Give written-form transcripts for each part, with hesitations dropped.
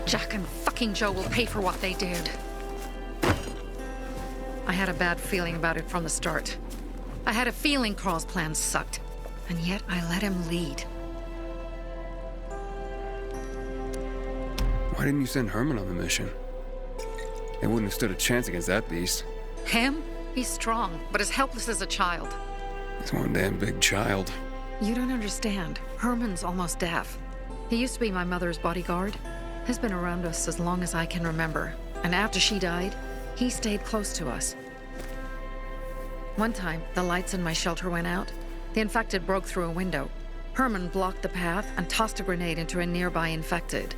Jack and fucking Joe will pay for what they did. I had a bad feeling about it from the start. I had a feeling Carl's plan sucked, and yet I let him lead. Why didn't you send Herman on the mission? They wouldn't have stood a chance against that beast. Him? He's strong, but as helpless as a child. He's one damn big child. You don't understand. Herman's almost deaf. He used to be my mother's bodyguard. He's been around us as long as I can remember. And after she died, he stayed close to us. One time, the lights in my shelter went out. The infected broke through a window. Herman blocked the path and tossed a grenade into a nearby infected.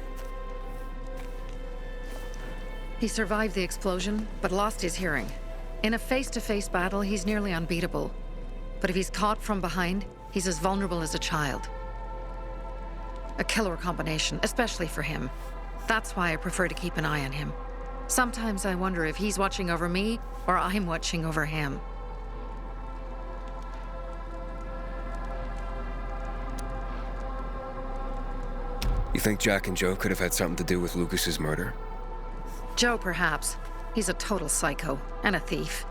He survived the explosion, but lost his hearing. In a face-to-face battle, he's nearly unbeatable. But if he's caught from behind, he's as vulnerable as a child. A killer combination, especially for him. That's why I prefer to keep an eye on him. Sometimes I wonder if he's watching over me, or I'm watching over him. You think Jack and Joe could have had something to do with Lucas's murder? Joe, perhaps. He's a total psycho, and a thief.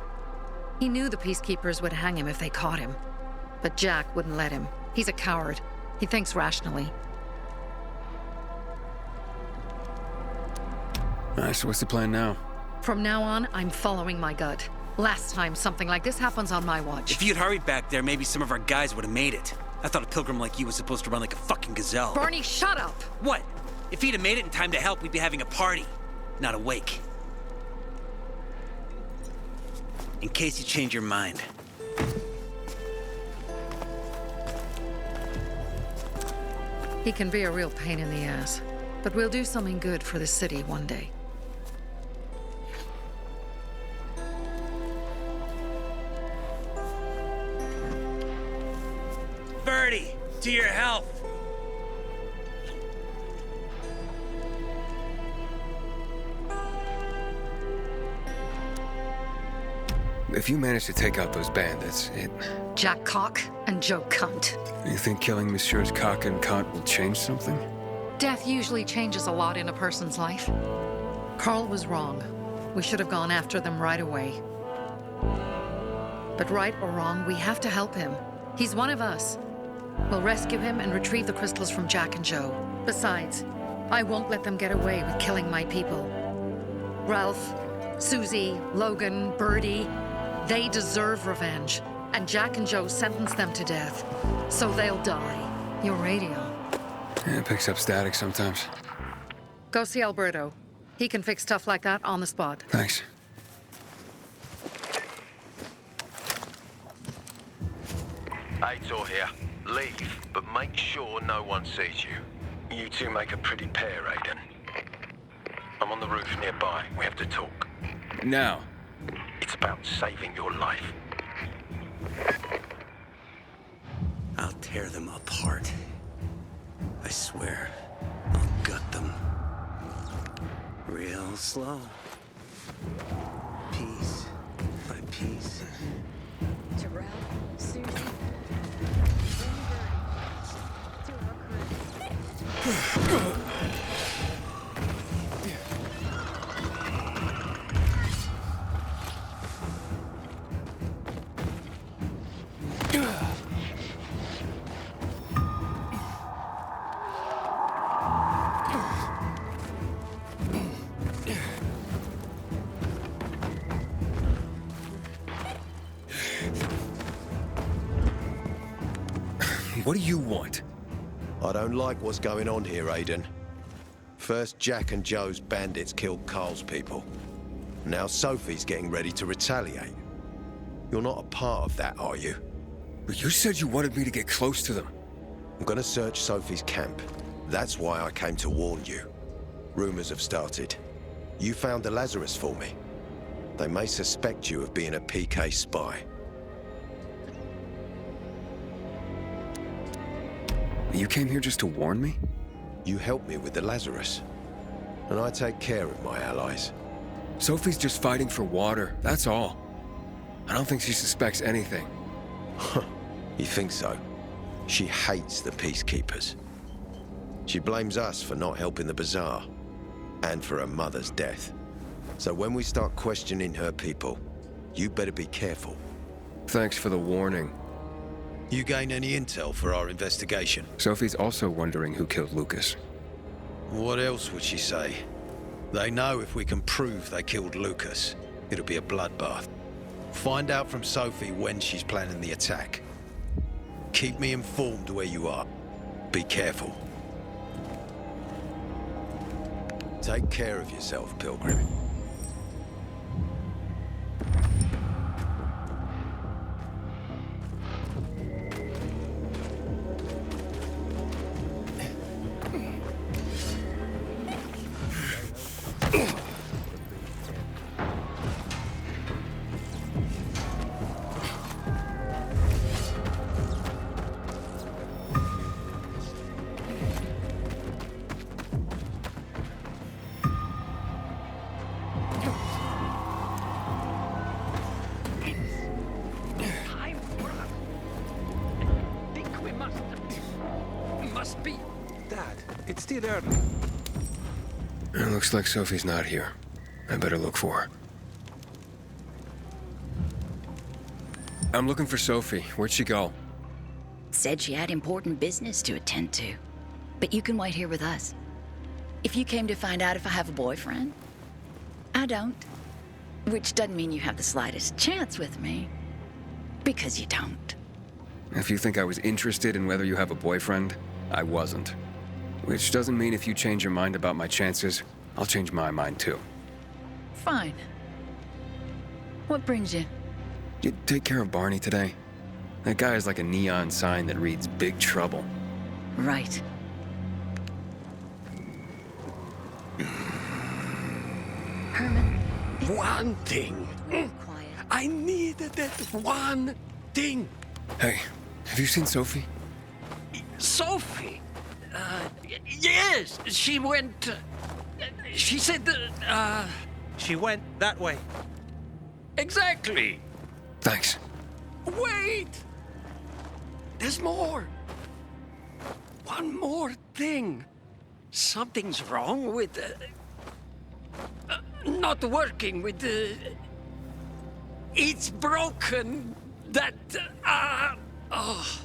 He knew the Peacekeepers would hang him if they caught him. But Jack wouldn't let him. He's a coward. He thinks rationally. Alright, so what's the plan now? From now on, I'm following my gut. Last time something like this happens on my watch. If you'd hurried back there, maybe some of our guys would have made it. I thought a pilgrim like you was supposed to run like a fucking gazelle. Barney, shut up! What? If he'd have made it in time to help, we'd be having a party, not a wake. In case you change your mind. He can be a real pain in the ass. But we'll do something good for the city one day. Birdie, to your health! If you manage to take out those bandits, Jack Cock and Joe Cunt. You think killing Messieurs Cock and Cunt will change something? Death usually changes a lot in a person's life. Carl was wrong. We should have gone after them right away. But right or wrong, we have to help him. He's one of us. We'll rescue him and retrieve the crystals from Jack and Joe. Besides, I won't let them get away with killing my people. Ralph, Susie, Logan, Birdie, they deserve revenge. And Jack and Joe sentenced them to death. So they'll die. Your radio. Yeah, it picks up static sometimes. Go see Alberto. He can fix stuff like that on the spot. Thanks. Aitor here. Leave, but make sure no one sees you. You two make a pretty pair, Aiden. I'm on the roof nearby. We have to talk. Now. It's about saving your life. I'll tear them apart. I swear, I'll gut them. Real slow. Piece by piece. To Ralph, Susie, then Birdie. To our crew. What do you want? I don't like what's going on here, Aiden. First, Jack and Joe's bandits killed Carl's people. Now Sophie's getting ready to retaliate. You're not a part of that, are you? But you said you wanted me to get close to them. I'm gonna search Sophie's camp. That's why I came to warn you. Rumors have started. You found the Lazarus for me. They may suspect you of being a PK spy. You came here just to warn me? You helped me with the Lazarus. And I take care of my allies. Sophie's just fighting for water, that's all. I don't think she suspects anything. You think so? She hates the Peacekeepers. She blames us for not helping the Bazaar. and for her mother's death. So when we start questioning her people, you better be careful. Thanks for the warning. You gain any intel for our investigation? Sophie's also wondering who killed Lucas. What else would she say? They know if we can prove they killed Lucas, it'll be a bloodbath. Find out from Sophie when she's planning the attack. Keep me informed where you are. Be careful. Take care of yourself, Pilgrim. It's still early. It looks like Sophie's not here. I better look for her. I'm looking for Sophie. Where'd she go? Said she had important business to attend to. But you can wait here with us. If you came to find out if I have a boyfriend, I don't. Which doesn't mean you have the slightest chance with me. Because you don't. If you think I was interested in whether you have a boyfriend, I wasn't. Which doesn't mean if you change your mind about my chances, I'll change my mind too. Fine. What brings you? You take care of Barney today? That guy is like a neon sign that reads Big Trouble. Right. Herman. One thing. Quiet. I needed that one thing. Hey, have you seen Sophie? Sophie. Yes, she went. She said. She went that way. Exactly. Thanks. Wait. There's more. One more thing. Something's wrong with. Not working with. It's broken. That. Oh.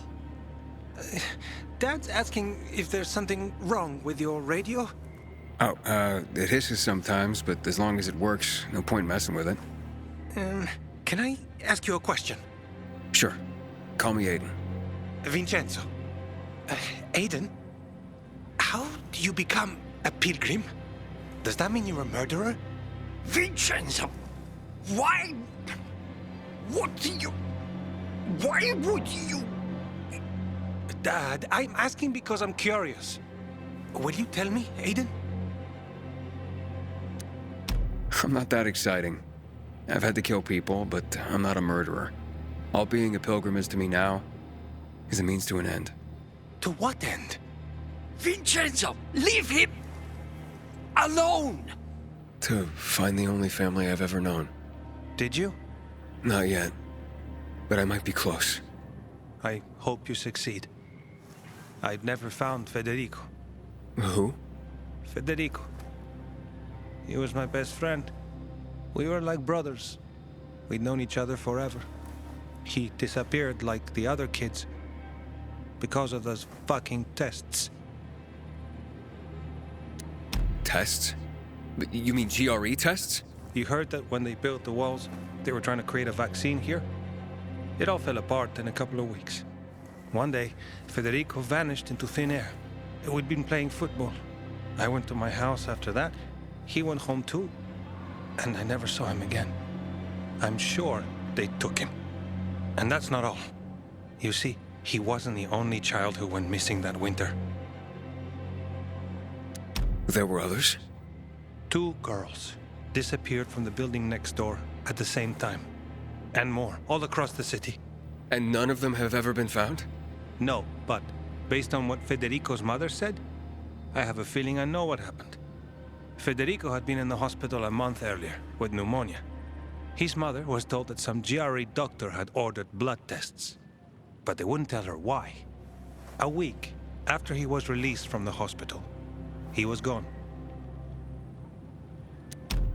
Dad's asking if there's something wrong with your radio? Oh, it hisses sometimes, but as long as it works, no point messing with it. Can I ask you a question? Sure. Call me Aiden. Vincenzo. Aiden? How do you become a pilgrim? Does that mean you're a murderer? Vincenzo! Why? What do you. Why would you. Dad, I'm asking because I'm curious. Will you tell me, Aiden? I'm not that exciting. I've had to kill people, but I'm not a murderer. All being a pilgrim is to me now is a means to an end. To what end? Vincenzo! Leave him! Alone! To find the only family I've ever known. Did you? Not yet, but I might be close. I hope you succeed. I've never found Federico. Who? Federico. He was my best friend. We were like brothers. We'd known each other forever. He disappeared like the other kids because of those fucking tests. Tests? You mean GRE tests? You heard that when they built the walls, they were trying to create a vaccine here? It all fell apart in a couple of weeks. One day, Federico vanished into thin air. We'd been playing football. I went to my house after that. He went home too. And I never saw him again. I'm sure they took him. And that's not all. You see, he wasn't the only child who went missing that winter. There were others? 2 girls disappeared from the building next door at the same time. And more, all across the city. And none of them have ever been found? No, but based on what Federico's mother said, I have a feeling I know what happened. Federico had been in the hospital a month earlier with pneumonia. His mother was told that some GRE doctor had ordered blood tests, but they wouldn't tell her why. A week after he was released from the hospital, he was gone.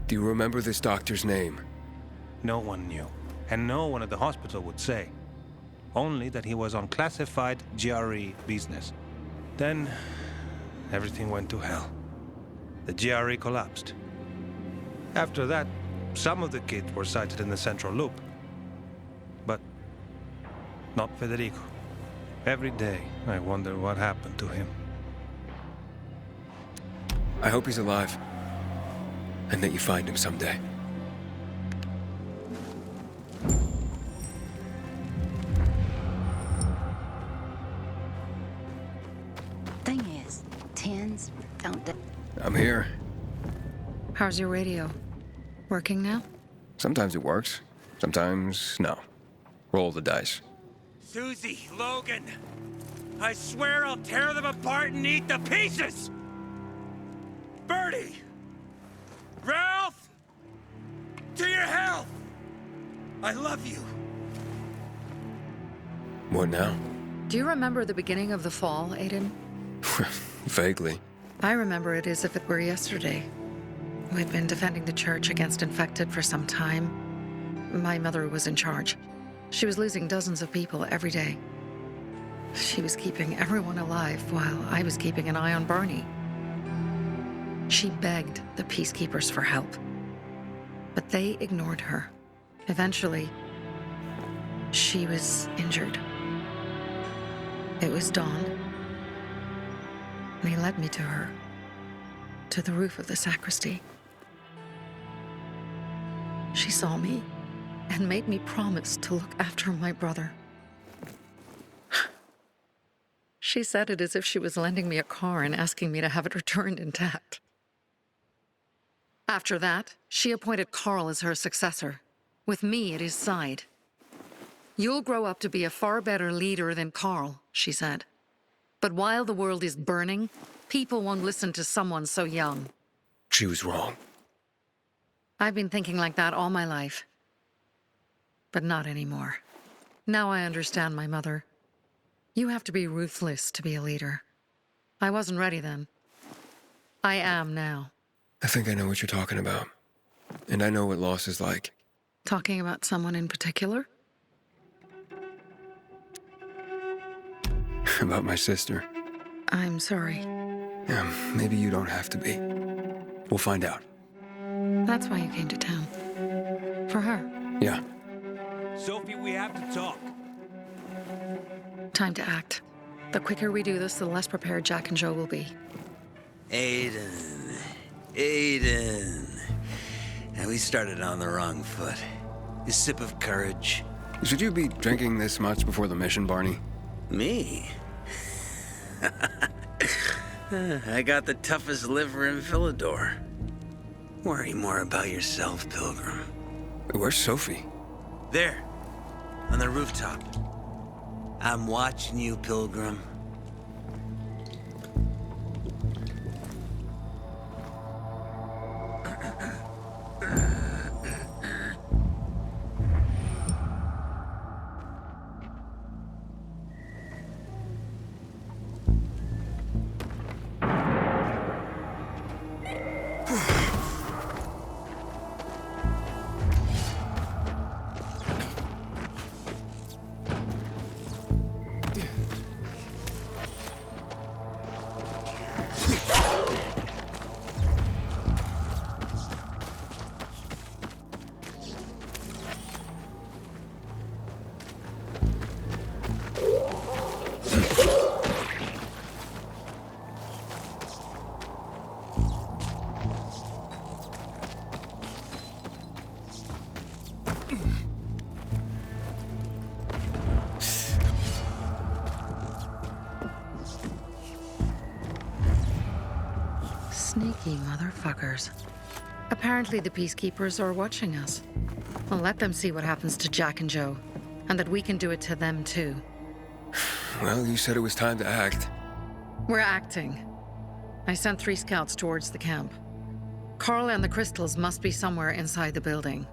Do you remember this doctor's name? No one knew, and no one at the hospital would say. Only that he was on classified GRE business. Then, everything went to hell. The GRE collapsed. After that, some of the kids were sighted in the central loop. But not Federico. Every day, I wonder what happened to him. I hope he's alive. And that you find him someday. Thing is, tens don't. I'm here. How's your radio? Working now? Sometimes it works. Sometimes, no. Roll the dice. Susie, Logan, I swear I'll tear them apart and eat the pieces! Bertie! Ralph! To your health! I love you. What now? Do you remember the beginning of the fall, Aiden? Vaguely. I remember it as if it were yesterday. We'd been defending the church against infected for some time. My mother was in charge. She was losing dozens of people every day. She was keeping everyone alive while I was keeping an eye on Barney. She begged the peacekeepers for help, but they ignored her. Eventually, she was injured. It was dawn, and he led me to her, to the roof of the sacristy. She saw me and made me promise to look after my brother. She said it as if she was lending me a car and asking me to have it returned intact. After that, she appointed Carl as her successor, with me at his side. You'll grow up to be a far better leader than Carl, she said. But while the world is burning, people won't listen to someone so young. She was wrong. I've been thinking like that all my life. But not anymore. Now I understand my mother. You have to be ruthless to be a leader. I wasn't ready then. I am now. I think I know what you're talking about. And I know what loss is like. Talking about someone in particular? About my sister. I'm sorry. Yeah, maybe you don't have to be. We'll find out. That's why you came to town. For her. Yeah. Sophie, we have to talk. Time to act. The quicker we do this, the less prepared Jack and Joe will be. Aiden. And we started on the wrong foot. A sip of courage. Should you be drinking this much before the mission, Barney? Me? I got the toughest liver in Philidor. Worry more about yourself, Pilgrim. Where's Sophie? There, on the rooftop. I'm watching you, Pilgrim. Sneaky motherfuckers. Apparently the peacekeepers are watching us. Well, let them see what happens to Jack and Joe, and that we can do it to them too. Well, you said it was time to act. We're acting. I sent 3 scouts towards the camp. Carl and the crystals must be somewhere inside the building.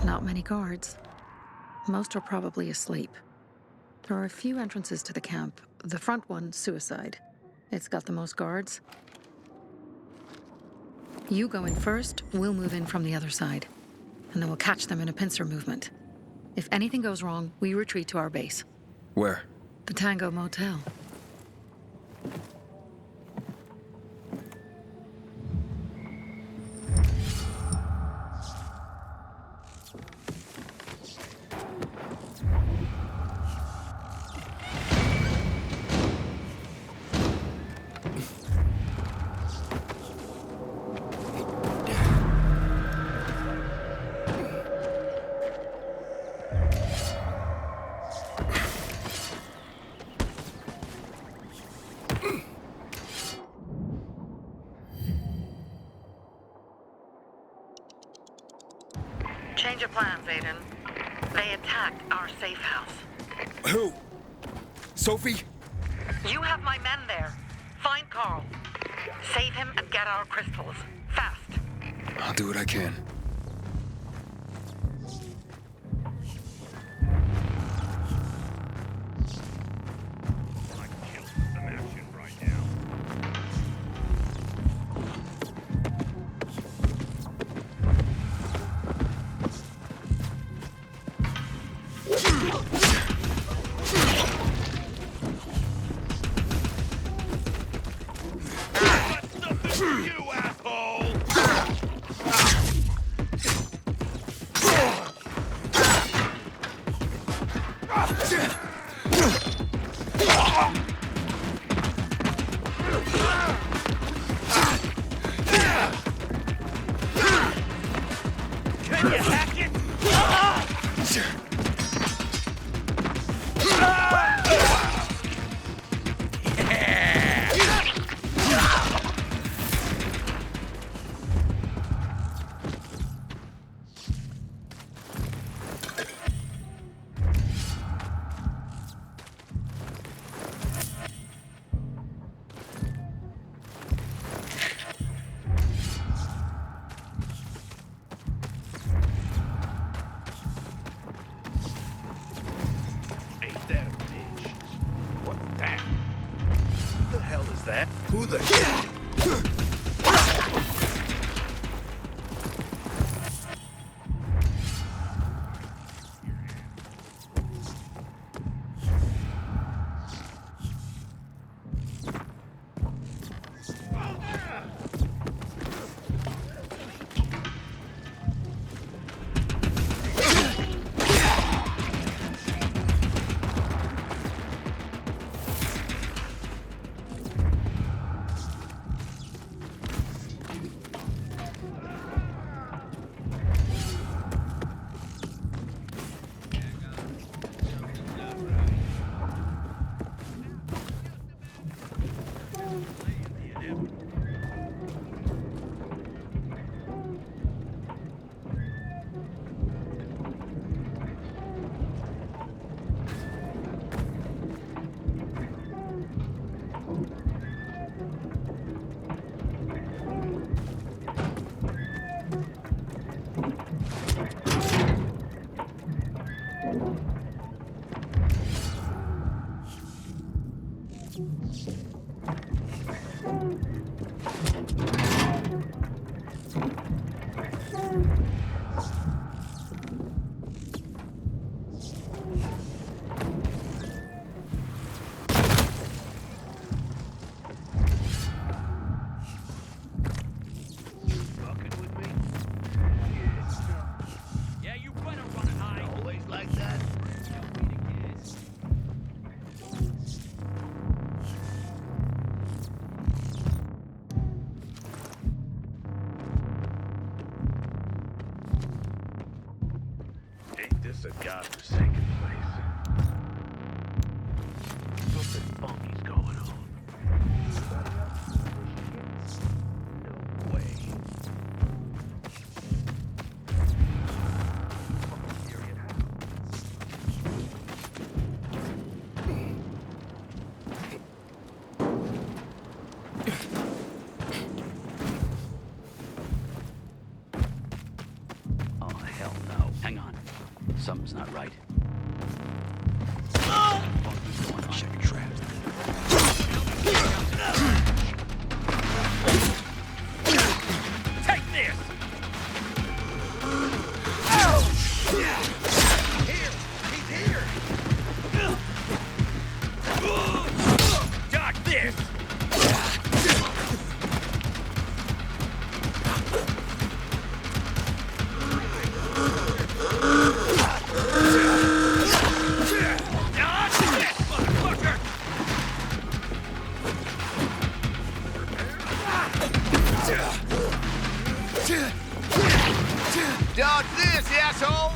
Not many guards. Most are probably asleep. There are a few entrances to the camp. The front one, suicide. It's got the most guards. You go in first, we'll move in from the other side. And then we'll catch them in a pincer movement. If anything goes wrong, we retreat to our base. Where? The Tango Motel. Change of plans, Aiden. They attacked our safe house. Who? Sophie? You have my men there. Find Carl. Save him and get our crystals. Fast. I'll do what I can. Who the hell? A godforsaken place. Something funky's going on. No way. Oh, hell no. Hang on. Something's not right. Check traps. Take this! Here! He's here! Dodge this! Dodge this, motherfucker! Dodge this, asshole!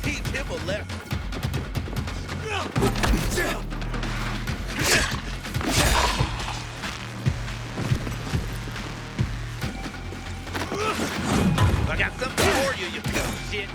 Teach him a lesson. I got something for you, you piece of shit.